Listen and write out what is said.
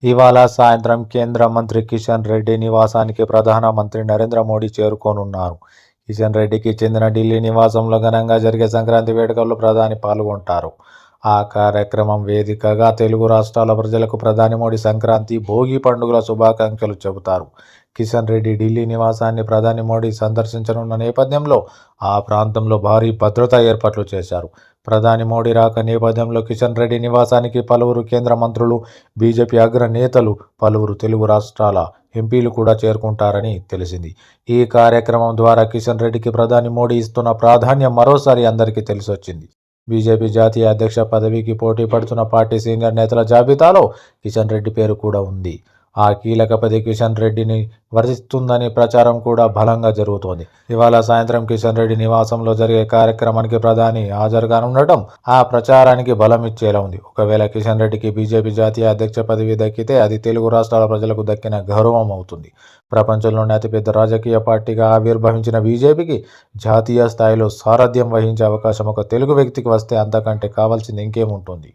ఇవాళ సాయంత్రం కేంద్ర మంత్రి కిషన్ రెడ్డి నివాసానికి ప్రధానమంత్రి నరేంద్ర మోడీ చేరుకోనున్నారు. కిషన్ రెడ్డికి చెందిన ఢిల్లీ నివాసంలో ఘనంగా జరిగే సంక్రాంతి వేడుకల్లో ప్రధాని పాల్గొంటారు. ఆ కార్యక్రమం వేదికగా తెలుగు రాష్ట్రాల ప్రజలకు ప్రధాని మోడీ సంక్రాంతి, భోగి పండుగల శుభాకాంక్షలు చెబుతారు. కిషన్ రెడ్డి ఢిల్లీ నివాసాన్ని ప్రధాని మోడీ సందర్శించనున్న నేపథ్యంలో ఆ ప్రాంతంలో భారీ భద్రతా ఏర్పాట్లు చేశారు. ప్రధాని మోడీ రాక నేపథ్యంలో కిషన్ రెడ్డి నివాసానికి పలువురు కేంద్ర మంత్రులు, బీజేపీ అగ్రనేతలు, పలువురు తెలుగు రాష్ట్రాల ఎంపీలు కూడా చేరుకుంటారని తెలిసింది. ఈ కార్యక్రమం ద్వారా కిషన్ రెడ్డికి ప్రధాని మోడీ ఇస్తున్న ప్రాధాన్యం మరోసారి అందరికీ తెలిసొచ్చింది. బీజేపీ జాతీయ అధ్యక్ష పదవికి పోటీ పడుతున్న పార్టీ సీనియర్ నేతల జాబితాలో కిషన్ రెడ్డి పేరు కూడా ఉంది. ఆ కీలక పదవి కిషన్ రెడ్డిని వరిస్తుందని ప్రచారం కూడా బలంగా జరుగుతోంది. ఇవాళ సాయంత్రం కిషన్ రెడ్డి నివాసంలో జరిగే కార్యక్రమానికి ప్రధాని హాజరుగానుండటం ఆ ప్రచారానికి బలం ఇచ్చేలా ఉంది. ఒకవేళ కిషన్ రెడ్డికి బీజేపీ జాతీయ అధ్యక్ష పదవి దక్కితే అది తెలుగు రాష్ట్రాల ప్రజలకు దక్కిన గౌరవం అవుతుంది. ప్రపంచంలోనే అతిపెద్ద రాజకీయ పార్టీగా ఆవిర్భవించిన బీజేపీకి జాతీయ స్థాయిలో సారథ్యం వహించే అవకాశం ఒక తెలుగు వ్యక్తికి వస్తే అంతకంటే కావాల్సింది ఇంకేముంటుంది.